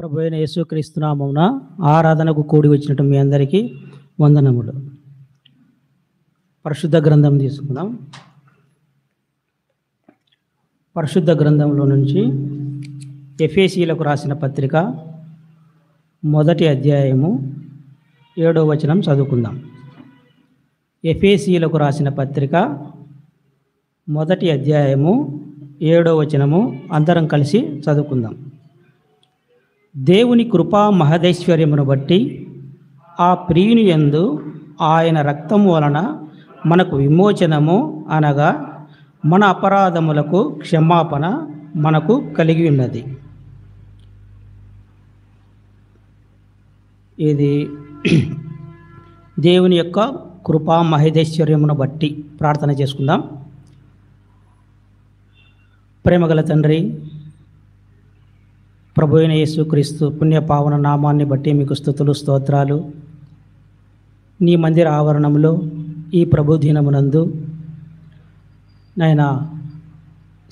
ప్రభు అయిన యేసుక్రీస్తు నామమున ఆరాధనకు కూడి వచ్చినట్టు మీ అందరికీ వందనములు. పరిశుద్ధ గ్రంథం తీసుకుందాం. పరిశుద్ధ గ్రంథంలో నుంచి ఎఫెసీయులకు రాసిన పత్రిక 1వ అధ్యాయము 7వ వచనం చదువుకుందాం. ఎఫెసీయులకు రాసిన పత్రిక 1వ అధ్యాయము 7వ వచనము అందరం కలిసి చదువుకుందాం. దేవుని కృపా మహదైశ్వర్యమును బట్టి ఆ ప్రియుని యందు ఆయన రక్తము వలన మనకు విమోచనము అనగా మన అపరాధములకు క్షమాపణ మనకు కలిగి ఉన్నది. ఇది దేవుని యొక్క కృపా మహదైశ్వర్యమును బట్టి ప్రార్థన చేసుకుందాం. ప్రేమగల తండ్రి, ప్రభు అయిన యేసుక్రీస్తు పుణ్యపావన నామాన్ని బట్టి మీకు స్తుతులు స్తోత్రాలు. నీ మందిర ఆవరణంలో ఈ ప్రభు దినమునందు నాయన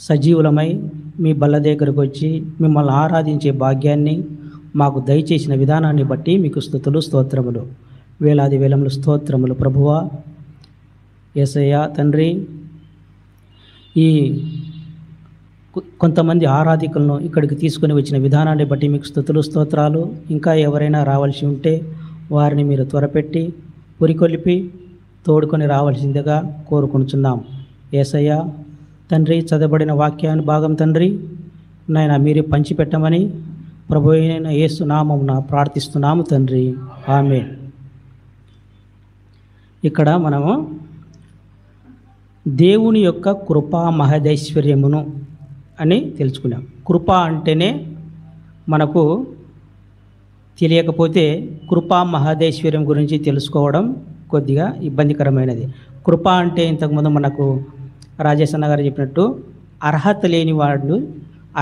సజీవులమై మీ బల్ల దగ్గరకు వచ్చి మిమ్మల్ని ఆరాధించే భాగ్యాన్ని మాకు దయచేసిన విధానాన్ని బట్టి మీకు స్తుతులు స్తోత్రములు, వేలాది వేలములు స్తోత్రములు. ప్రభువా యేసయ్య తండ్రి, ఈ కొంతమంది ఆరాధికులను ఇక్కడికి తీసుకొని వచ్చిన విధానాన్ని బట్టి మీకు స్తుతులు స్తోత్రాలు. ఇంకా ఎవరైనా రావాల్సి ఉంటే వారిని మీరు త్వరపెట్టి పురికొలిపి తోడుకొని రావాల్సిందిగా కోరుకుంటున్నాం. యేసయ్య తండ్రి, చదవబడిన వాక్యాన్ని భాగం తండ్రి నాయన మీరు పంచిపెట్టమని ప్రభు అయిన యేసు నామమున ప్రార్థిస్తున్నాము తండ్రి, ఆమేన్. ఇక్కడ మనము దేవుని యొక్క కృపా మహదైశ్వర్యమును అని తెలుసుకున్నాం. కృప అంటేనే మనకు తెలియకపోతే కృపా మహదైశ్వర్యం గురించి తెలుసుకోవడం కొద్దిగా ఇబ్బందికరమైనది. కృప అంటే ఇంతకుముందు మనకు రాజేశన్న గారు చెప్పినట్టు అర్హత లేని వాడు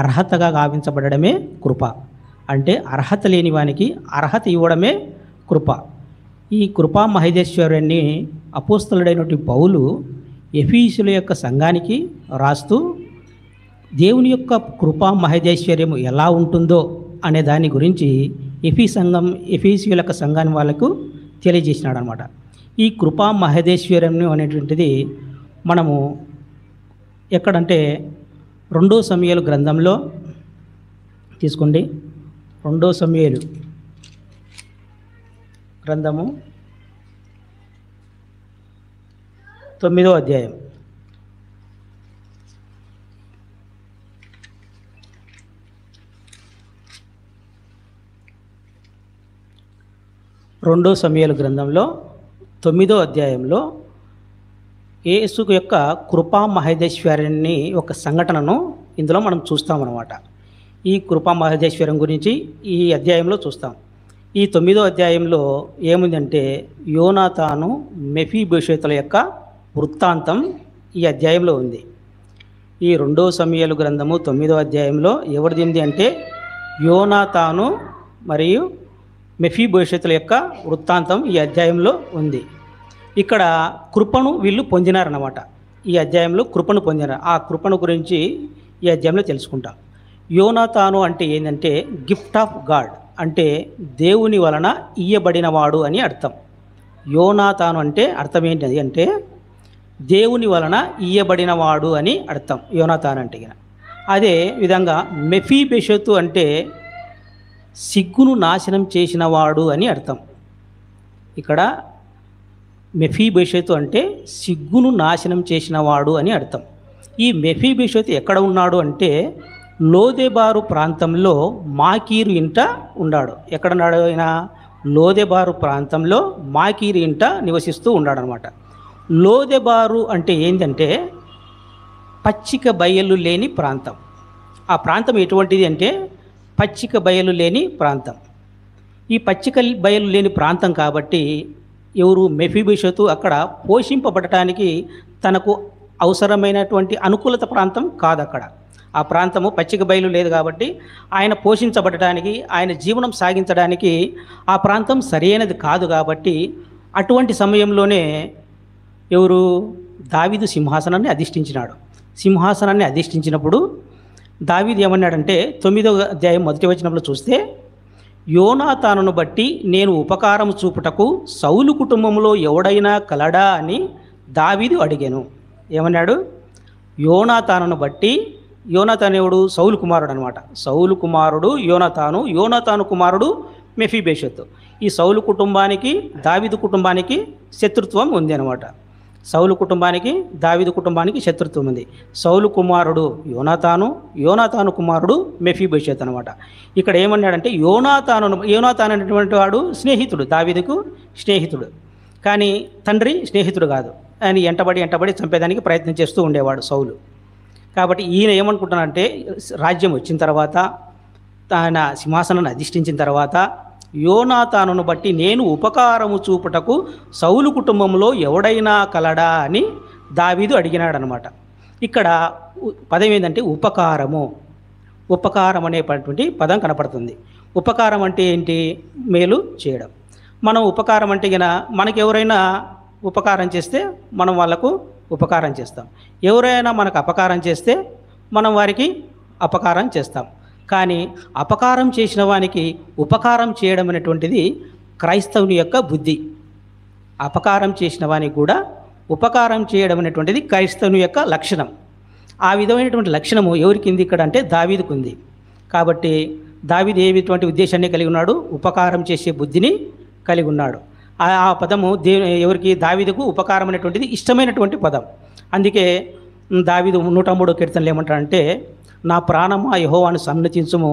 అర్హతగా గావించబడమే కృప. అంటే అర్హత లేని వానికి అర్హత ఇవ్వడమే కృప. ఈ కృపా మహదైశ్వర్యాన్ని అపోస్తలుడైనటువంటి పౌలు ఎఫీసుల యొక్క సంఘానికి రాస్తూ దేవుని యొక్క కృపా మహదైశ్వర్యము ఎలా ఉంటుందో అనే దాని గురించి ఎఫీసీయుల యొక్క సంఘాన్ని వాళ్ళకు తెలియజేసినాడు అనమాట. ఈ కృపా మహదైశ్వర్యం అనేటువంటిది మనము ఎక్కడంటే 2 సమూయేలు గ్రంథంలో తీసుకోండి. 2 సమూయేలు గ్రంథము 9వ అధ్యాయం. 2 సమూయేలు గ్రంథంలో 9వ అధ్యాయంలో యేసు యొక్క కృపా మహదైశ్వర్యాన్ని ఒక సంఘటనను ఇందులో మనం చూస్తామన్నమాట. ఈ కృపా మహదైశ్వర్యం గురించి ఈ అధ్యాయంలో చూస్తాం. ఈ 9వ అధ్యాయంలో ఏముందంటే యోనాతాను మెఫీబోషెతుల యొక్క వృత్తాంతం ఈ అధ్యాయంలో ఉంది. ఈ 2 సమూయేలు గ్రంథము 9వ అధ్యాయంలో ఎవరిది ఉంది అంటే యోనాతాను మరియు మెఫీబోషెతుల యొక్క వృత్తాంతం ఈ అధ్యాయంలో ఉంది. ఇక్కడ కృపను వీళ్ళు పొందినారన్నమాట. ఈ అధ్యాయంలో కృపను పొందినారు. ఆ కృపను గురించి ఈ అధ్యాయంలో తెలుసుకుంటాం. యోనాతాను అంటే ఏంటంటే గిఫ్ట్ ఆఫ్ గాడ్, అంటే దేవుని వలన ఇయ్యబడినవాడు అని అర్థం. యోనాతాను అంటే అర్థం ఏంటి అంటే దేవుని వలన ఇయ్యబడినవాడు అని అర్థం యోనాతాను అంటే. అదే విధంగా మెఫీబోషెతు అంటే సిగ్గును నాశనం చేసినవాడు అని అర్థం. ఇక్కడ మెఫీబోషెతు అంటే సిగ్గును నాశనం చేసినవాడు అని అర్థం. ఈ మెఫీబోషెతు ఎక్కడ ఉన్నాడు అంటే లోదెబారు ప్రాంతంలో మాకీరు ఇంట ఉన్నాడు. ఎక్కడున్నాడు ఆయన? లోదెబారు ప్రాంతంలో మాకీరు ఇంట నివసిస్తూ ఉన్నాడు అనమాట. లోదెబారు అంటే ఏంటంటే పచ్చిక బయలు లేని ప్రాంతం. ఆ ప్రాంతం ఎటువంటిది అంటే పచ్చిక బయలు లేని ప్రాంతం. ఈ పచ్చిక బయలు లేని ప్రాంతం కాబట్టి ఎవరు మెఫీబోషెతు అక్కడ పోషింపబడటానికి తనకు అవసరమైనటువంటి అనుకూలత ప్రాంతం కాదు. అక్కడ ఆ ప్రాంతము పచ్చిక బయలు లేదు కాబట్టి ఆయన పోషించబడటానికి, ఆయన జీవనం సాగించడానికి ఆ ప్రాంతం సరైనది కాదు. కాబట్టి అటువంటి సమయంలోనే ఎవరు దావీదు సింహాసనాన్ని అధిష్ఠించినాడు. సింహాసనాన్ని అధిష్ఠించినప్పుడు దావీదు ఏమన్నాడంటే 9వ అధ్యాయం 1వ వచనంలో చూస్తే యోనాతానును బట్టి నేను ఉపకారం చూపుటకు సౌలు కుటుంబంలో ఎవడైనా కలడా అని దావీదు అడిగాను. ఏమన్నాడు? యోనాతానును బట్టి, యోనాతాను ఎవడు? సౌలు కుమారుడు అనమాట. సౌలు కుమారుడు యోనాతాను, యోనాతాను కుమారుడు మెఫీబోషెతు. ఈ సౌలు కుటుంబానికి దావీదు కుటుంబానికి శత్రుత్వం ఉంది అనమాట. సౌలు కుటుంబానికి దావీదు కుటుంబానికి శత్రుత్వం ఉంది. సౌలు కుమారుడు యోనాతాను, యోనాతాను కుమారుడు మెఫీబోషెతు అనమాట. ఇక్కడ ఏమన్నాడంటే యోనాతాను అనేటువంటి వాడు స్నేహితుడు, దావీదుకు స్నేహితుడు, కానీ తండ్రి స్నేహితుడు కాదు. ఆయన ఎంటబడి చంపేదానికి ప్రయత్నం చేస్తూ ఉండేవాడు సౌలు. కాబట్టి ఈయన ఏమనుకుంటున్నాడంటే రాజ్యం వచ్చిన తర్వాత, ఆయన సింహాసనాన్ని అధిష్ఠించిన తర్వాత యోనాతానును బట్టి నేను ఉపకారము చూపుటకు సౌలు కుటుంబంలో ఎవడైనా కలడా అని దావీదు అడిగినాడనమాట. ఇక్కడ పదం ఏంటంటే ఉపకారము. ఉపకారం అనేటువంటి పదం కనపడుతుంది. ఉపకారం అంటే ఏంటి? మేలు చేయడం. మనం ఉపకారం అంటే గిన మనకి ఎవరైనా ఉపకారం చేస్తే మనం వాళ్ళకు ఉపకారం చేస్తాం. ఎవరైనా మనకు అపకారం చేస్తే మనం వారికి అపకారం చేస్తాం. కానీ అపకారం చేసిన వానికి ఉపకారం చేయడం అనేటువంటిది క్రైస్తవుని యొక్క బుద్ధి. అపకారం చేసిన వానికి కూడా ఉపకారం చేయడం అనేటువంటిది క్రైస్తవుని యొక్క లక్షణం. ఆ విధమైనటువంటి లక్షణము ఎవరికి ఉంది ఇక్కడ అంటే దావీదుకు ఉంది. కాబట్టి దావీదు ఏటువంటి ఉద్దేశాన్ని కలిగి ఉన్నాడు? ఉపకారం చేసే బుద్ధిని కలిగి ఉన్నాడు. ఆ పదము ఎవరికి? దావీదుకు ఉపకారం అనేటువంటిది ఇష్టమైనటువంటి పదం. అందుకే దావీదు 103 కీర్తనలు ఏమంటాడంటే, నా ప్రాణమా యెహోవాను సన్నతించుము,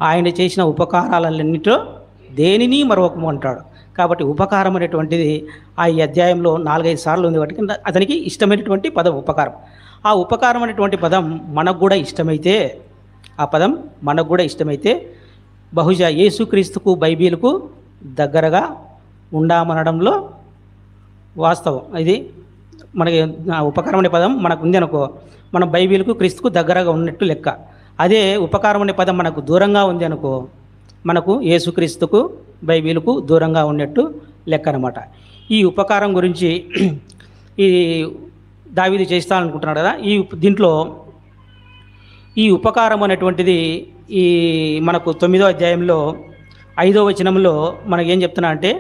ఆయన చేసిన ఉపకారాలన్నింటిలో దేనిని మరొకము అంటాడు. కాబట్టి ఉపకారం అనేటువంటిది ఆ ఈ అధ్యాయంలో 4-5 సార్లు ఉంది. వాటికి అతనికి ఇష్టమైనటువంటి పదం ఉపకారం. ఆ ఉపకారం అనేటువంటి పదం మనకు కూడా ఇష్టమైతే, ఆ పదం మనకు కూడా ఇష్టమైతే బహుశా యేసుక్రీస్తుకు బైబిల్కు దగ్గరగా ఉండామనడంలో వాస్తవం. ఇది మనకి ఉపకారం అనే పదం మనకు ఉంది అనుకో, మన బైబిల్కు క్రీస్తుకు దగ్గరగా ఉన్నట్టు లెక్క. అదే ఉపకారం అనే పదం మనకు దూరంగా ఉంది అనుకో, మనకు యేసుక్రీస్తుకు బైబిల్కు దూరంగా ఉన్నట్టు లెక్క అనమాట. ఈ ఉపకారం గురించి ఈ దావీదు చేస్తాననుకుంటున్నాడు కదా. దీంట్లో ఈ ఉపకారం అనేటువంటిది ఈ మనకు 9వ అధ్యాయంలో 5వ వచనంలో మనకి ఏం చెప్తున్నా అంటే,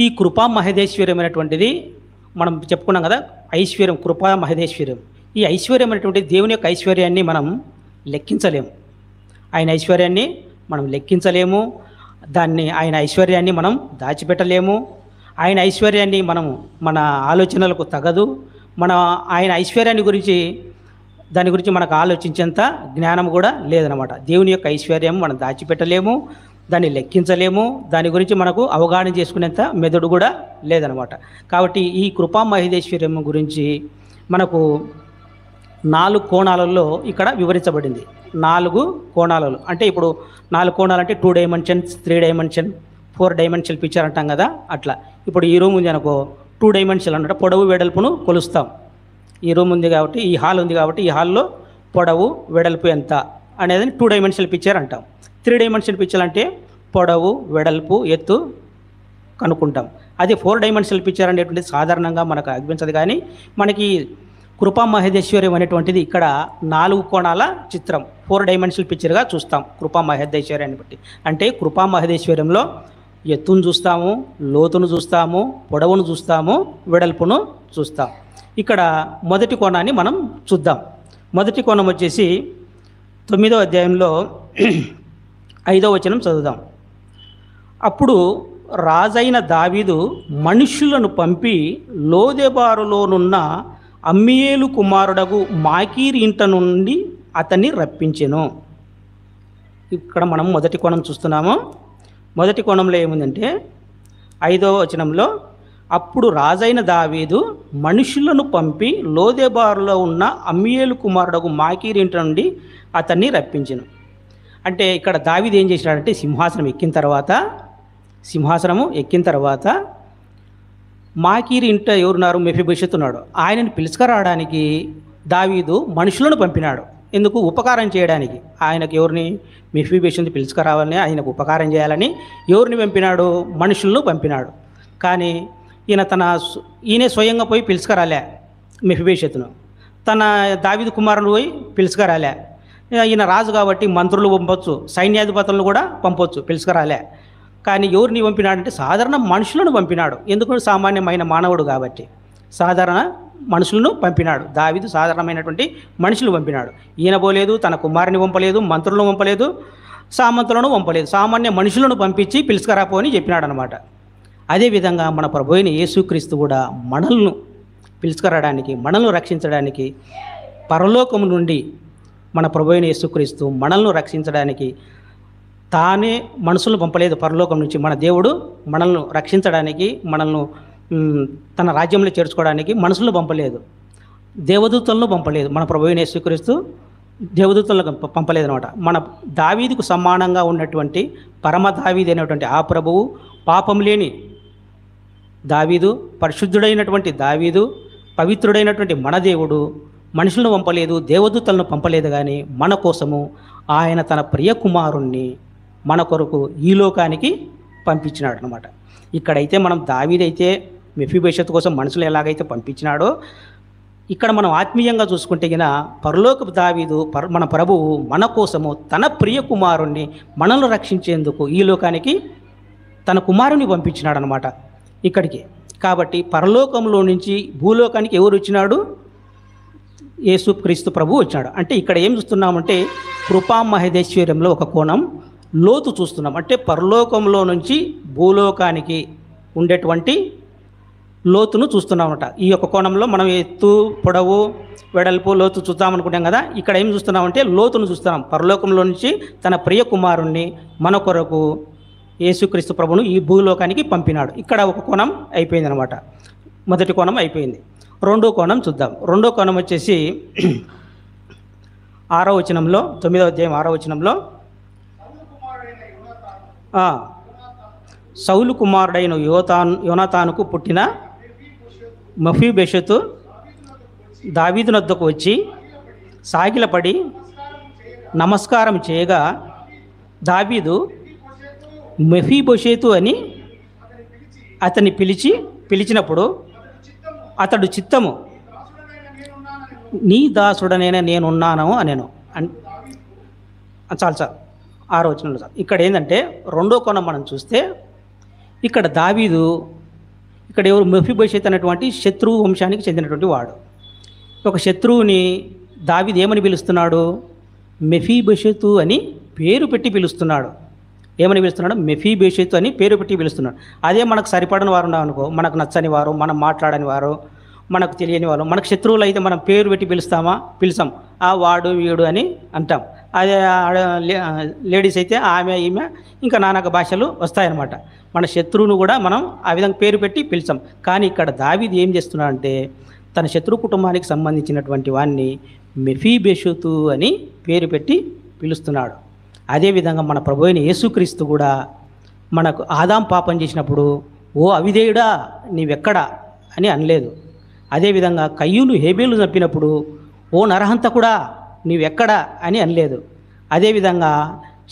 ఈ కృపా మహదేశ్వర్యం అనేటువంటిది మనం చెప్పుకున్నాం కదా. ఐశ్వర్యం, కృపా మహదేశ్వర్యం. ఈ ఐశ్వర్యం అనేటువంటి దేవుని యొక్క ఐశ్వర్యాన్ని మనం లెక్కించలేము. ఆయన ఐశ్వర్యాన్ని మనం లెక్కించలేము. ఆయన ఐశ్వర్యాన్ని మనం దాచిపెట్టలేము. ఆయన ఐశ్వర్యాన్ని మనము మన ఆలోచనలకు తగదు. ఆయన ఐశ్వర్యాన్ని దాని గురించి మనకు ఆలోచించేంత జ్ఞానం కూడా లేదనమాట. దేవుని యొక్క ఐశ్వర్యం మనం దాచిపెట్టలేము, దాన్ని లెక్కించలేము, దాని గురించి మనకు అవగాహన చేసుకునేంత మెదడు కూడా లేదనమాట. కాబట్టి ఈ కృపా మహదేశ్వర్యం గురించి మనకు 4 కోణాలలో ఇక్కడ వివరించబడింది. 4 కోణాలలో అంటే ఇప్పుడు 4 కోణాలు అంటే 2 డైమెన్షన్స్, 3 డైమెన్షన్, 4 డైమెన్షనల్ పిక్చర్ అంటాం కదా. అట్లా ఇప్పుడు ఈ రూమ్ ఉంది అనుకో, 2 డైమెన్షనల్ అంటే పొడవు వెడల్పును కొలుస్తాం. ఈ రూమ్ ఉంది కాబట్టి, ఈ హాల్ ఉంది కాబట్టి, ఈ హాల్లో పొడవు వెడల్పు ఎంత అనేది 2 డైమెన్షనల్ పిక్చర్ అంటాం. 3 డైమెన్షనల్ పిక్చర్ అంటే పొడవు వెడల్పు ఎత్తు కనుక్కుంటాం. అదే 4 డైమెన్షనల్ పిక్చర్ అనేటువంటిది సాధారణంగా మనకు అనిపించదు. కానీ మనకి కృపా మహదేశ్వర్యం అనేటువంటిది ఇక్కడ 4 కోణాల చిత్రం, 4 డైమెన్షనల్ పిక్చర్గా చూస్తాం కృపా మహదేశ్వర్యాన్ని బట్టి. అంటే కృపా మహదేశ్వర్యంలో ఎత్తును చూస్తాము, లోతును చూస్తాము, పొడవును చూస్తాము, వెడల్పును చూస్తాం. ఇక్కడ మొదటి కోణాన్ని మనం చూద్దాం. మొదటి కోణం వచ్చేసి 9వ అధ్యాయంలో 5వ వచనం చదువుదాం. అప్పుడు రాజైన దావీదు మనుష్యులను పంపి లోదెబారులోనున్న అమ్మీయేలు కుమారుడగు మాకీరు ఇంట నుండి అతన్ని రప్పించెను. ఇక్కడ మనం మొదటి కోణం చూస్తున్నాము. మొదటి కోణంలో ఏముందంటే 5వ వచనంలో, అప్పుడు రాజైన దావీదు మనుషులను పంపి లోదెబారులో ఉన్న అమ్మీయేలు కుమారుడగు మాకీరు ఇంట నుండి అతన్ని రప్పించెను. అంటే ఇక్కడ దావీదు ఏం చేసినాడంటే సింహాసనము ఎక్కిన తర్వాత మాకీరు ఇంట ఎవరున్నారు? మెఫీబోషెతు ఉన్నాడు. ఆయనను పిలుచుకురావడానికి దావీదు మనుషులను పంపినాడు. ఎందుకు? ఉపకారం చేయడానికి. ఆయనకు ఎవరిని? మెఫీబోషెతుని పిలుచుకురావాలని, ఆయనకు ఉపకారం చేయాలని ఎవరిని పంపినాడు? మనుషులను పంపినాడు. కానీ ఈయనే స్వయంగా పోయి పిలుచుకురాలే మెఫీబోషెతును. తన దావీదు కుమారుడు పోయి పిలుచుకురాలే. ఈయన రాజు కాబట్టి మంత్రులు పంపొచ్చు, సైన్యాధిపతులను కూడా పంపొచ్చు, పిలుచుకురాలే. కానీ ఎవరిని పంపినాడంటే సాధారణ మనుషులను పంపినాడు. ఎందుకంటే సామాన్యమైన మానవుడు కాబట్టి సాధారణ మనుషులను పంపినాడు. దావీదు సాధారణమైనటువంటి మనుషులు పంపినాడు. ఈయన పోలేదు, తన కుమారుని పంపలేదు, మంత్రులను పంపలేదు, సామంతులను పంపలేదు, సామాన్య మనుషులను పంపించి పిలుచుకురాపో అని చెప్పినాడు అనమాట. అదేవిధంగా మన ప్రభు అయిన యేసుక్రీస్తు కూడా మనల్ని పిలుచుకురావడానికి, మనల్ని రక్షించడానికి పరలోకం నుండి మన ప్రభు అయిన యేసుక్రీస్తు మనల్ని రక్షించడానికి తానే మనుషులను పంపలేదు. పరలోకం నుంచి మన దేవుడు మనల్ని రక్షించడానికి, మనల్ని తన రాజ్యంలో చేర్చుకోవడానికి మనుషులను పంపలేదు, దేవదూతలను పంపలేదు. మన ప్రభు అయిన యేసుక్రీస్తు దేవదూతలను పంపలేదు అనమాట. మన దావీదుకు సమానంగా ఉన్నటువంటి పరమ దావీదు అయినటువంటి ఆ ప్రభువు, పాపం లేని దావీదు, పరిశుద్ధుడైనటువంటి దావీదు, పవిత్రుడైనటువంటి మన దేవుడు మనుషులను పంపలేదు, దేవదూతలను పంపలేదు. కానీ మన కోసము ఆయన తన ప్రియ కుమారుణ్ణి మన కొరకు ఈ లోకానికి పంపించినాడు అనమాట. ఇక్కడైతే మనం దావీదైతే మెఫీబోషెతు కోసం మనుషులు ఎలాగైతే పంపించినాడో, ఇక్కడ మనం ఆత్మీయంగా చూసుకుంటే గిన పరలోకపు దావీదు మన ప్రభువు మన కోసము తన ప్రియ కుమారుణ్ణి మనల్ని రక్షించేందుకు ఈ లోకానికి తన కుమారుని పంపించినాడు అనమాట ఇక్కడికి. కాబట్టి పరలోకంలో నుంచి భూలోకానికి ఎవరు వచ్చినాడు? యేసుక్రీస్తు ప్రభు వచ్చినాడు. అంటే ఇక్కడ ఏం చూస్తున్నామంటే కృపా మహేశ్వర్యంలో ఒక కోణం లోతు చూస్తున్నాం. అంటే పరలోకంలో నుంచి భూలోకానికి ఉండేటువంటి లోతును చూస్తున్నామన్నమాట. ఈ యొక్క కోణంలో మనం ఎత్తు, పొడవు, వెడల్పు, లోతు చూద్దామనుకుంటాం కదా. ఇక్కడ ఏం చూస్తున్నామంటే లోతును చూస్తున్నాం. పరలోకంలో నుంచి తన ప్రియ కుమారుణ్ణి మన కొరకు యేసుక్రీస్తు ప్రభును ఈ భూలోకానికి పంపినాడు. ఇక్కడ ఒక కోణం అయిపోయింది అనమాట. మొదటి కోణం అయిపోయింది. రెండో కోణం చూద్దాం. రెండో కోణం వచ్చేసి 6వ వచనంలో, 9వ అధ్యాయం 6వ వచనంలో, సౌలు కుమారుడైన యోనాతానుకు పుట్టిన మెఫీబోషెతు దావీదు వద్దకు వచ్చి సాగిలపడి నమస్కారం చేయగా దావీదు మెఫీబోషెతు అని అతన్ని పిలిచినప్పుడు అతడు చిత్తము నీ దాసుడనైనా నేనున్నాను అనేను. చాలు 6వ వచనంలో చాలు. ఇక్కడ ఏంటంటే రెండో కోణం మనం చూస్తే ఇక్కడ దావీదు, ఇక్కడ ఎవరు? మెఫీబోషెతు అనేటువంటి శత్రువు వంశానికి చెందినటువంటి వాడు. ఒక శత్రువుని దావీదు ఏమని పిలుస్తున్నాడు? మెఫీబోషెతు అని పేరు పెట్టి పిలుస్తున్నాడు. ఏమని పిలుస్తున్నాడు? మెఫీబోషెతు అని పేరు పెట్టి పిలుస్తున్నాడు. అదే మనకు సరిపడని వారు ఉన్నామనుకో, మనకు నచ్చని వారు, మనం మాట్లాడని వారు, మనకు తెలియని వారు, మనకు శత్రువులు అయితే మనం పేరు పెట్టి పిలుస్తామా? పిలుస్తాం. ఆ వాడు వీడు అని అంటాం. అదే లేడీస్ అయితే ఆమె, ఈమె, ఇంకా నానాక భాషలు వస్తాయన్నమాట. మన శత్రువును కూడా మనం ఆ విధంగా పేరు పెట్టి పిలిచాం. కానీ ఇక్కడ దావీదు ఏం చేస్తున్నాడంటే తన శత్రు కుటుంబానికి సంబంధించినటువంటి వాడిని మెఫీబోషెతు అని పేరు పెట్టి పిలుస్తున్నాడు. అదేవిధంగా మన ప్రభు అయిన యేసుక్రీస్తు కూడా మనకు ఆదాం పాపం చేసినప్పుడు ఓ అవిధేయుడా నీవెక్కడా అని అనలేదు. అదేవిధంగా కయ్యూను హేబేలు చంపినప్పుడు ఓ నరహంతకుడా నీవెక్కడా అని అనలేదు. అదేవిధంగా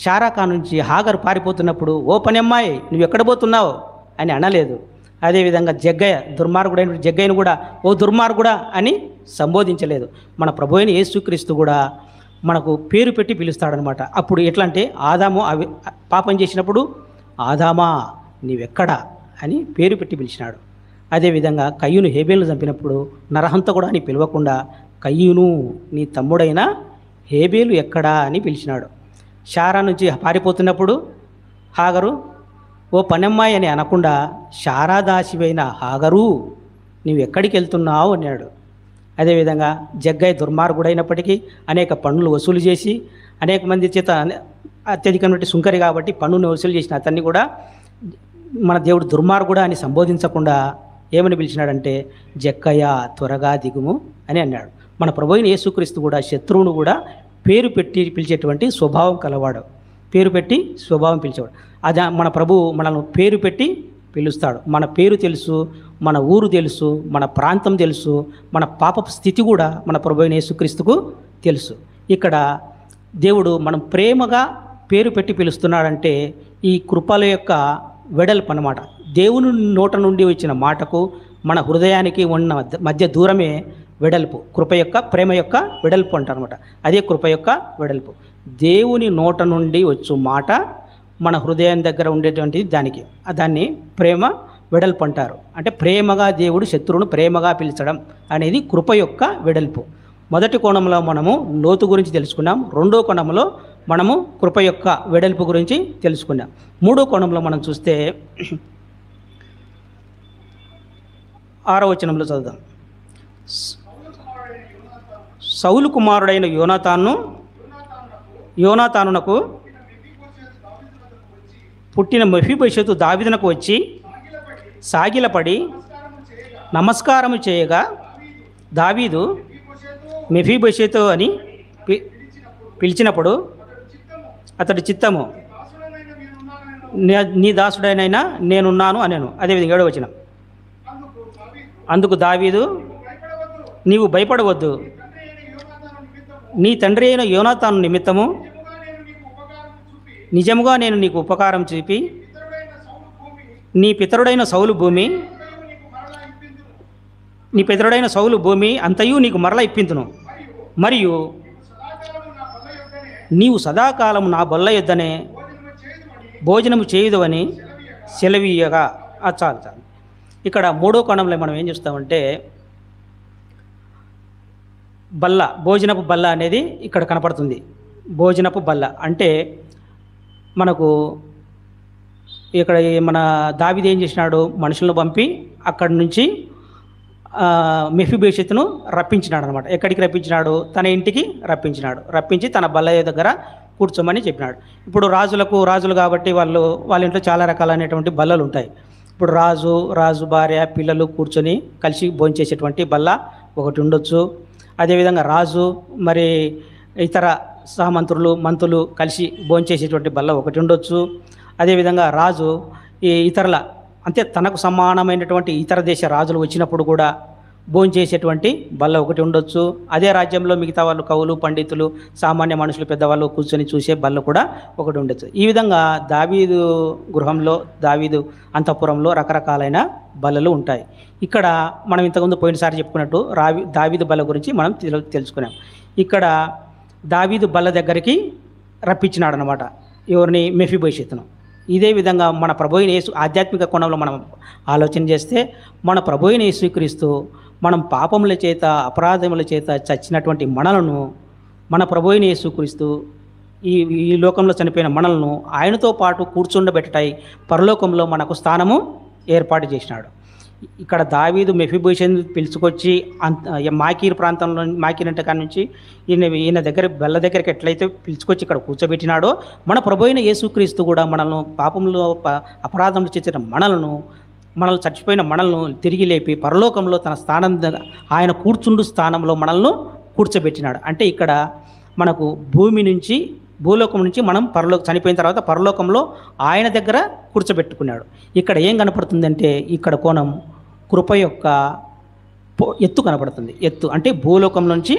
షారాకా నుంచి హాగరు పారిపోతున్నప్పుడు ఓ పనమ్మాయి నువ్వెక్కడ పోతున్నావు అని అనలేదు. అదేవిధంగా జగ్గయ్య, దుర్మార్గుడైన జగ్గయ్యను కూడా ఓ దుర్మార్గుడా అని సంబోధించలేదు. మన ప్రభు అయిన యేసుక్రీస్తు కూడా మనకు పేరు పెట్టి పిలుస్తాడనమాట. అప్పుడు ఎట్లా అంటే ఆదాము పాపం చేసినప్పుడు ఆదామా నీవెక్కడా అని పేరు పెట్టి పిలిచినాడు. అదేవిధంగా కయ్యూను హేబేలును చంపినప్పుడు నరహంతకుడా అని పిలవకుండా కయ్యూను నీ తమ్ముడైన హేబేలు ఎక్కడా అని పిలిచినాడు. షారా నుంచి పారిపోతున్నప్పుడు హాగరు ఓ పనమ్మాయి అని అనకుండా శారాదాసివైన హాగరు నీవు ఎక్కడికి వెళ్తున్నావు అన్నాడు. అదేవిధంగా జగ్గయ్య దుర్మార్గుడైనప్పటికీ అనేక పన్నులు వసూలు చేసి అనేక మంది చేత అత్యధికమైన సుంకరి కాబట్టి పన్నును వసూలు చేసిన అతన్ని కూడా మన దేవుడు దుర్మార్గుడా అని సంబోధించకుండా ఏమని పిలిచినాడంటే జక్కయ్య త్వరగా దిగుము అని అన్నాడు. మన ప్రభువైన యేసుక్రీస్తు కూడా శత్రువును కూడా పేరు పెట్టి పిలిచేటువంటి స్వభావం కలవాడు. పేరు పెట్టి స్వభావం పిలిచేవాడు. అది మన ప్రభువు మనల్ని పేరు పెట్టి పిలుస్తాడు. మన పేరు తెలుసు, మన ఊరు తెలుసు, మన ప్రాంతం తెలుసు, మన పాపపు స్థితి కూడా మన ప్రభువైన యేసుక్రీస్తుకు తెలుసు. ఇక్కడ దేవుడు మనం ప్రేమగా పేరు పెట్టి పిలుస్తున్నాడంటే ఈ కృపల యొక్క వెడల్పు అన్నమాట. దేవుని నోట నుండి వచ్చిన మాటకు మన హృదయానికి ఉన్న మధ్య దూరమే వెడల్పు, కృప యొక్క ప్రేమ యొక్క వెడల్పు అంటారనమాట. అదే కృప యొక్క వెడల్పు. దేవుని నోట నుండి వచ్చు మాట మన హృదయం దగ్గర ఉండేటువంటి దాన్ని ప్రేమ వెడల్పు అంటారు. అంటే ప్రేమగా దేవుడు శత్రువును ప్రేమగా పిలిచడం అనేది కృప యొక్క వెడల్పు. మొదటి కోణంలో మనము లోతు గురించి తెలుసుకున్నాం. రెండో కోణంలో మనము కృప యొక్క వెడల్పు గురించి తెలుసుకున్నాం. మూడో కోణంలో మనం చూస్తే 6వ వచనంలో చదువుదాం. సౌలు కుమారుడైన యోనాతానునకు పుట్టిన మెఫీబోషెతు దావీదునకు వచ్చి సాగిలపడి నమస్కారము చేయగా దావీదు మెఫీబోషెతు అని పిలిచినప్పుడు అతడి చిత్తము నీ దాసుడైనైనా నేనున్నాను అనేను. అదేవిధంగా 7వ వచనం, అందుకు దావీదు నీవు భయపడవద్దు, నీ తండ్రి అయిన యోనాతాను నిమిత్తము నిజముగా నేను నీకు ఉపకారం చూపి నీ పితరుడైన సౌలు భూమి అంతయు నీకు మరల ఇప్పింతును, మరియు నీవు సదాకాలం నా బొల్ల యొద్దనే భోజనము చేయుదువని సెలవీయగా. చాలు. ఇక్కడ మూడో కోణంలో మనం ఏం చూస్తామంటే బల్ల, భోజనపు బల్ల అనేది ఇక్కడ కనపడుతుంది. భోజనపు బల్ల అంటే మనకు ఇక్కడ మన దావీదు ఏం చేసినాడు, మనుషులను పంపి అక్కడి నుంచి మెఫీబోషెతును రప్పించినాడు అనమాట. ఎక్కడికి రప్పించినాడు? తన ఇంటికి రప్పించి తన బల్ల దగ్గర కూర్చోమని చెప్పినాడు. ఇప్పుడు రాజులు కాబట్టి వాళ్ళ ఇంట్లో చాలా రకాలైనటువంటి బల్లలు ఉంటాయి. ఇప్పుడు రాజు భార్య పిల్లలు కూర్చొని కలిసి భోంచేసేటువంటి బల్ల ఒకటి ఉండొచ్చు. అదేవిధంగా రాజు మరి ఇతర మంత్రులు కలిసి భోంచేసేటువంటి బల్ల ఒకటి ఉండొచ్చు. అదేవిధంగా రాజు ఈ ఇతరుల అంటే తనకు సమానమైనటువంటి ఇతర దేశ రాజులు వచ్చినప్పుడు కూడా భోంచేసేటువంటి బల్ల ఒకటి ఉండొచ్చు. అదే రాజ్యంలో మిగతా వాళ్ళు కవులు, పండితులు, సామాన్య మనుషులు, పెద్దవాళ్ళు కూర్చొని చూసే బల్ల కూడా ఒకటి ఉండొచ్చు. ఈ విధంగా దావీదు గృహంలో, దావీదు అంతఃపురంలో రకరకాలైన బల్లలు ఉంటాయి. ఇక్కడ మనం ఇంతకుముందు పోయినసారి చెప్పుకున్నట్టు దావీదు బల్ల గురించి మనం తెలుసుకున్నాం. ఇక్కడ దావీదు బల్ల దగ్గరికి రప్పించినాడు అనమాట. ఎవరిని? మెఫీబోషెతును. ఇదే విధంగా మన ప్రభువైన యేసు ఆధ్యాత్మిక కోణంలో మనం ఆలోచన చేస్తే మన ప్రభువైన యేసుక్రీస్తు మనం పాపముల చేత అపరాధముల చేత చచ్చినటువంటి మనలను మన ప్రభువైన యేసుక్రీస్తు ఈ లోకంలో చనిపోయిన మనలను ఆయనతో పాటు కూర్చుండబెట్టటాయి పరలోకంలో మనకు స్థానము ఏర్పాటు చేసినాడు. ఇక్కడ దావీదు మెఫీబోషెతును పిలుచుకొచ్చి మాకీర్ ప్రాంతంలో, మాకీర్ అంటే కాడ నుంచి ఈయన దగ్గర బల్ల దగ్గరికి ఎట్లయితే పిలుచుకొచ్చి ఇక్కడ కూర్చోబెట్టినాడో మన ప్రభువైన యేసుక్రీస్తు కూడా మనల్ని పాపంలో అపరాధంలో చేసిన మనల్ని చచ్చిపోయిన మనల్ని తిరిగి లేపి పరలోకంలో తన స్థానం ఆయన కూర్చుండు స్థానంలో మనల్ని కూర్చోబెట్టినాడు. అంటే ఇక్కడ మనకు భూలోకం నుంచి మనం చనిపోయిన తర్వాత పరలోకంలో ఆయన దగ్గర కూర్చోబెట్టుకున్నాడు. ఇక్కడ ఏం కనపడుతుందంటే ఇక్కడ కోణం కృప యొక్క ఎత్తు కనపడుతుంది. ఎత్తు అంటే భూలోకం నుంచి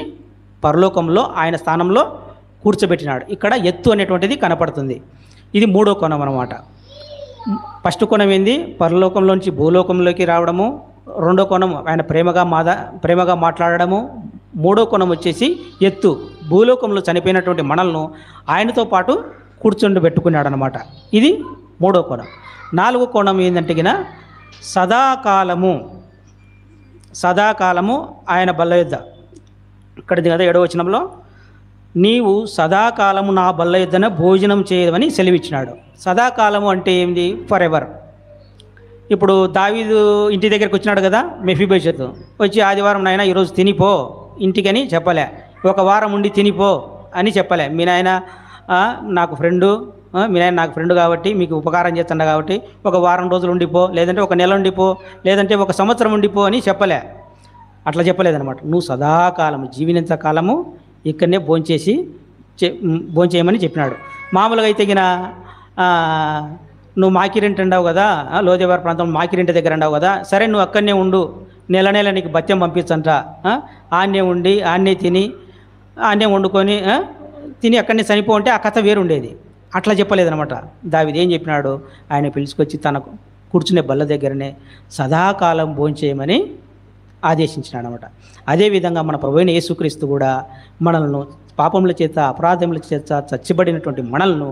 పరలోకంలో ఆయన స్థానంలో కూర్చోబెట్టినాడు. ఇక్కడ ఎత్తు అనేటువంటిది కనపడుతుంది. ఇది మూడో కోణం అన్నమాట. ఫస్ట్ కోణం ఏంది? పరలోకంలోంచి భూలోకంలోకి రావడము. రెండో కోణం ఆయన ప్రేమగా మాట్లాడడము. మూడో కోణం వచ్చేసి ఎత్తు, భూలోకంలో చనిపోయినటువంటి మనల్ని ఆయనతో పాటు కూర్చుండబెట్టుకున్నాడు అనమాట. ఇది మూడో కోణం. నాలుగో కోణం ఏంటంటే సదాకాలము ఆయన బల్ల యొద్ద. ఇక్కడిది కదా 7వ వచనంలో, నీవు సదాకాలము నా బల్ల యొద్దన భోజనం చేయమని సెలవిచ్చినాడు. సదాకాలము అంటే ఏంది? For ever. ఇప్పుడు దావీదు ఇంటి దగ్గరికి వచ్చినాడు కదా మెఫీబోషెతు, వచ్చి ఆదివారం నాయన ఈరోజు తినిపో ఇంటికని చెప్పలే, ఒక వారం ఉండి తినిపో అని చెప్పలే. మీ నాయన నాకు ఫ్రెండ్ కాబట్టి మీకు ఉపకారం చేస్తున్నా కాబట్టి ఒక వారం రోజులు ఉండిపో, లేదంటే ఒక నెల ఉండిపో, లేదంటే ఒక సంవత్సరం ఉండిపో అని చెప్పలే. అట్లా చెప్పలేదన్నమాట. నువ్వు సదాకాలము జీవినంత కాలము ఇక్కడనే భోంచేయమని చెప్పినాడు. మామూలుగా అయితే నువ్వు మాకిరింటి అండావు కదా, లోదేవారి ప్రాంతంలో మాకిరింటి దగ్గర అండావు కదా, సరే నువ్వు అక్కడనే ఉండు, నెల నీకు భత్యం పంపించంట, ఆన్నే ఉండి ఆన్నే తిని ఆన్నే వండుకొని తిని అక్కడనే చనిపో అంటే ఆ కథ వేరుండేది. అట్లా చెప్పలేదనమాట. దావీదు ఏం చెప్పినాడు? ఆయన పిలుచుకొచ్చి తనకు కూర్చునే బల్ల దగ్గరనే సదాకాలం భోంచేయమని ఆదేశించినాడు అనమాట. అదేవిధంగా మన ప్రభువైన యేసుక్రీస్తు కూడా మనల్ని పాపముల చేత అపరాధముల చేత చచ్చిబడినటువంటి మనల్ని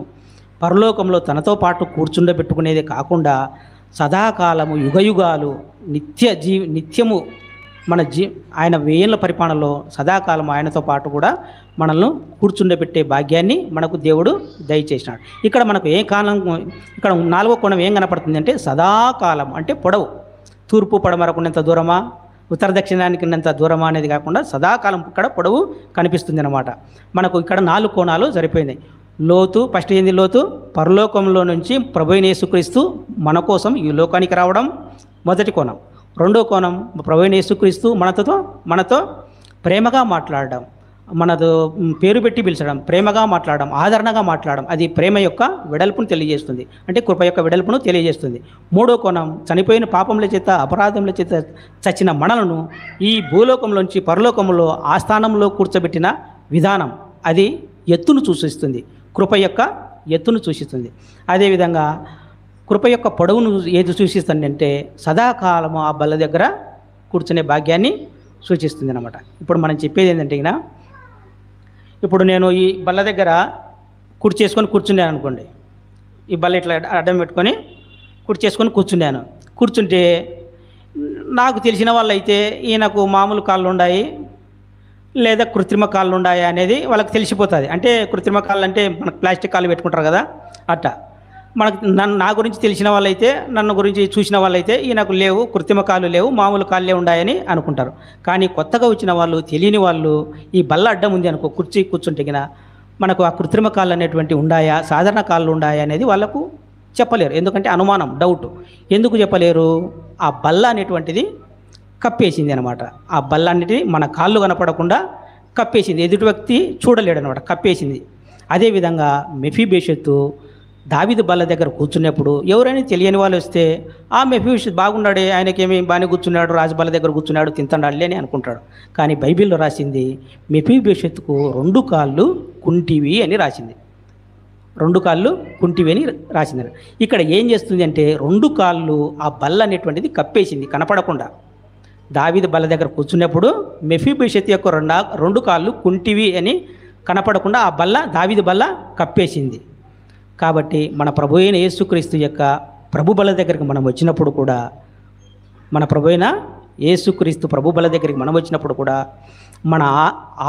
పరలోకంలో తనతో పాటు కూర్చుండబెట్టుకునేదే కాకుండా సదాకాలము యుగయుగాలు నిత్యము ఆయన వేయేళ్ల పరిపాలనలో సదాకాలం ఆయనతో పాటు కూడా మనల్ని కూర్చుండబెట్టే భాగ్యాన్ని మనకు దేవుడు దయచేసినాడు. ఇక్కడ మనకు ఏ కాలం, ఇక్కడ 4వ కోణం ఏం కనపడుతుంది అంటే సదాకాలం అంటే పొడవు, తూర్పు పడమరకున్నంత దూరమా, ఉత్తర దక్షిణానికి ఉన్నంత దూరమా అనేది కాకుండా సదాకాలం ఇక్కడ పొడవు కనిపిస్తుంది అన్నమాట. మనకు ఇక్కడ 4 కోణాలు సరిపోయినాయి. లోతు, ఫస్ట్ ఏంది లోతు, పరలోకంలో నుంచి ప్రభువైన యేసుక్రీస్తు మన కోసం ఈ లోకానికి రావడం మొదటి కోణం. రెండో కోణం ప్రభువైన యేసుక్రీస్తు మనతో ప్రేమగా మాట్లాడడం, మనతో పేరు పెట్టి పిలిచడం, ప్రేమగా మాట్లాడడం, ఆదరణగా మాట్లాడడం, అది ప్రేమ యొక్క వెడల్పును తెలియజేస్తుంది, అంటే కృప యొక్క వెడల్పును తెలియజేస్తుంది. మూడో కోణం చనిపోయిన పాపముల చేత అపరాధముల చేత చచ్చిన మనలను ఈ భూలోకంలోంచి పరలోకంలో ఆస్థానంలో కూర్చోబెట్టిన విధానం, అది ఎత్తును సూచిస్తుంది, కృప యొక్క ఎత్తును సూచిస్తుంది. అదేవిధంగా కృప యొక్క పొడవును ఏది సూచిస్తుందంటే సదాకాలము ఆ బల్ల దగ్గర కూర్చునే భాగ్యాన్ని సూచిస్తుంది అన్నమాట. ఇప్పుడు మనం చెప్పేది ఏంటంటే, ఇప్పుడు నేను ఈ బల్ల దగ్గర చేసుకొని కూర్చున్నాను అనుకోండి, ఈ బల్ల ఇట్లా అడ్డం పెట్టుకొని చేసుకొని కూర్చుంటే నాకు తెలిసిన వాళ్ళు అయితే ఈయనకు మామూలు కాళ్ళు ఉన్నాయి లేదా కృత్రిమ కాళ్ళు ఉన్నాయా అనేది వాళ్ళకి తెలిసిపోతుంది. అంటే కృత్రిమ కాళ్ళు అంటే మనకు ప్లాస్టిక్ కాళ్ళు పెట్టుకుంటారు కదా, అట్టా మనకు నా గురించి తెలిసిన వాళ్ళైతే, నన్ను గురించి చూసిన వాళ్ళైతే ఈయనకు లేవు, కృత్రిమ కాళ్ళు లేవు, మామూలు కాళ్ళే ఉన్నాయని అనుకుంటారు. కానీ కొత్తగా వచ్చిన వాళ్ళు, తెలియని వాళ్ళు ఈ బల్ల అడ్డం ఉంది అనుకో, కూర్చుంటే గిన మనకు ఆ కృత్రిమ కాళ్ళు అనేటువంటి ఉన్నాయా, సాధారణ కాళ్ళు ఉన్నాయా అనేది వాళ్ళకు చెప్పలేరు. ఎందుకంటే అనుమానం, డౌట్. ఎందుకు చెప్పలేరు? ఆ బల్ల అనేటువంటిది కప్పేసింది అనమాట. ఆ బల్ల అనేది మన కాళ్ళు కనపడకుండా కప్పేసింది, ఎదుటి వ్యక్తి చూడలేడు అనమాట, కప్పేసింది. అదేవిధంగా మెఫీబోషెతు దావీదు బల్ల దగ్గర కూర్చున్నప్పుడు ఎవరైనా తెలియని వాళ్ళు వస్తే ఆ మెఫీబోషెతు బాగున్నాడే, ఆయనకేమి బాగానే కూర్చున్నాడు, రాజబల్ల దగ్గర కూర్చున్నాడు, తింటాడాలే అని అనుకుంటాడు. కానీ బైబిల్లో రాసింది మెఫీబోషెతుకు 2 కాళ్ళు కుంటివి అని రాసింది. 2 కాళ్ళు కుంటివి అని రాసింది. ఇక్కడ ఏం చేస్తుంది అంటే 2 కాళ్ళు ఆ బల్ల అనేటువంటిది కప్పేసింది, కనపడకుండా. దావీదు బల్ల దగ్గర కూర్చున్నప్పుడు మెఫీబోషెతు యొక్క 2 కాళ్ళు కుంటివి అని కనపడకుండా ఆ బల్ల, దావీదు బల్ల కప్పేసింది. కాబట్టి మన ప్రభు అయిన యేసుక్రీస్తు యొక్క ప్రభు బల దగ్గరికి మనం వచ్చినప్పుడు కూడా, మన ప్రభు అయిన యేసుక్రీస్తు ప్రభు బల దగ్గరికి మనం వచ్చినప్పుడు కూడా మన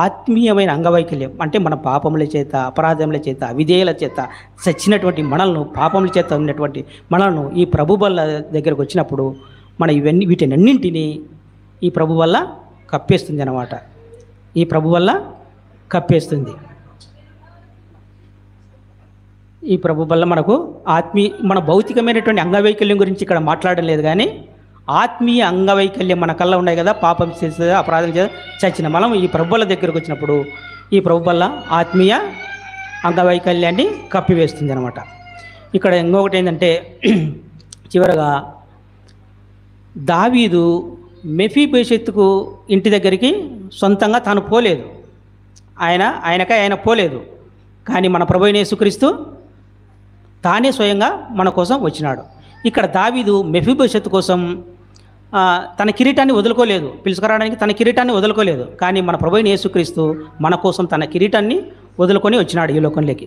ఆత్మీయమైన అంగవైకల్యం, అంటే మన పాపముల చేత, అపరాధముల చేత, అవిధేయుల చేత చచ్చినటువంటి మనల్ని, పాపముల చేత ఉన్నటువంటి మనల్ని ఈ ప్రభు బల దగ్గరికి వచ్చినప్పుడు మన వీటినన్నింటినీ ఈ ప్రభు వల్ల కప్పేస్తుంది అన్నమాట. ఈ ప్రభు వల్ల కప్పేస్తుంది. ఈ ప్రభు వల్ల మనకు మన భౌతికమైనటువంటి అంగవైకల్యం గురించి ఇక్కడ మాట్లాడడం లేదు, కానీ ఆత్మీయ అంగవైకల్యం మన కళ్ళ ఉన్నాయి కదా, పాపం చేస్తే, అపరాధం చేస్తే చచ్చిన మనం ఈ ప్రభువుల దగ్గరకు వచ్చినప్పుడు ఈ ప్రభు వల్ల ఆత్మీయ అంగవైకల్యాన్ని కప్పివేస్తుంది అనమాట. ఇక్కడ ఇంకొకటి ఏంటంటే, చివరగా దావీదు మెఫీబోషెతుకు ఇంటి దగ్గరికి సొంతంగా తాను పోలేదు, ఆయన పోలేదు. కానీ మన ప్రభు అయిన యేసుక్రీస్తు తానే స్వయంగా మన కోసం వచ్చినాడు. ఇక్కడ దావీదు మెఫీబోషెతు కోసం తన కిరీటాన్ని వదులుకోలేదు, పిలుచుకురావడానికి తన కిరీటాన్ని వదులుకోలేదు. కానీ మన ప్రభు అయిన యేసుక్రీస్తు మన కోసం తన కిరీటాన్ని వదులుకొని వచ్చినాడు ఈ లోకంలోకి.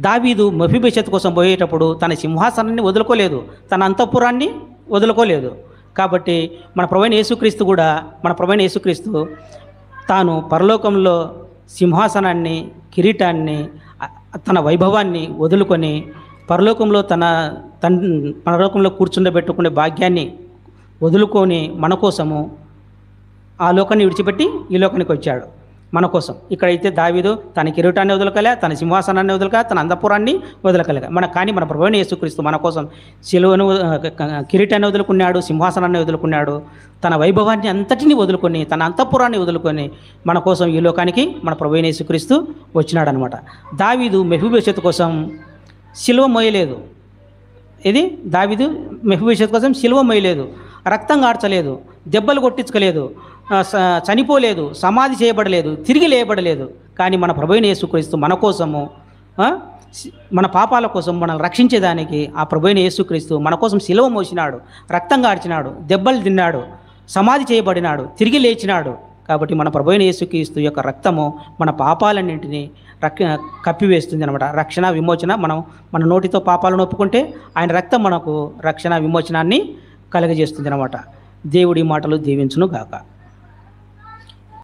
దావీదు మెఫీబోషెతు కోసం పోయేటప్పుడు తన సింహాసనాన్ని వదులుకోలేదు, తన అంతఃపురాన్ని వదులుకోలేదు. కాబట్టి మన ప్రభు అయిన యేసుక్రీస్తు కూడా, మన ప్రభు అయిన యేసుక్రీస్తు తాను పరలోకంలో సింహాసనాన్ని, కిరీటాన్ని, తన వైభవాన్ని వదులుకొని పరలోకంలో పరలోకంలో కూర్చుండబెట్టుకునే భాగ్యాన్ని వదులుకొని మన కోసము ఆ లోకాన్ని విడిచిపెట్టి ఈ లోకానికి వచ్చాడు మన కోసం. ఇక్కడైతే దావీదు తన కిరీటాన్ని వదలకలే, తన సింహాసనాన్ని వదలక, తన అంతఃపురాన్ని వదలకలే. కానీ మన ప్రభువైన యేసుక్రీస్తు మన కోసం సిలువను, కిరీటాన్ని వదులుకున్నాడు, సింహాసనాన్ని వదులుకున్నాడు, తన వైభవాన్ని అంతటిని వదులుకొని, తన అంతఃపురాన్ని వదులుకొని మన కోసం ఈ లోకానికి మన ప్రభువైన యేసుక్రీస్తు వచ్చినాడు అనమాట. దావీదు మెఫీబోషెతు కోసం సిలువ మోయలేదు. ఇది దావీదు మెఫీబోషెతు కోసం సిలువ మోయలేదు, రక్తం గార్చలేదు, దెబ్బలు కొట్టించుకోలేదు, చనిపోలేదు, సమాధి చేయబడలేదు, తిరిగి లేయబడలేదు. కానీ మన ప్రభువైన యేసుక్రీస్తు మన కోసము, మన పాపాల కోసం మనల్ని రక్షించేదానికి ఆ ప్రభువైన యేసుక్రీస్తు మన కోసం సిలువ మోసినాడు, రక్తం గార్చినాడు, దెబ్బలు తిన్నాడు, సమాధి చేయబడినాడు, తిరిగి లేచినాడు. కాబట్టి మన ప్రభువైన యేసుక్రీస్తు యొక్క రక్తము మన పాపాలన్నింటినీ కప్పివేస్తుంది అనమాట. రక్షణ విమోచన, మనం మన నోటితో పాపాలను ఒప్పుకుంటే ఆయన రక్తం మనకు రక్షణ విమోచనాన్ని కలుగజేస్తుంది అనమాట. దేవుడి మాటలు దీవించును గాక.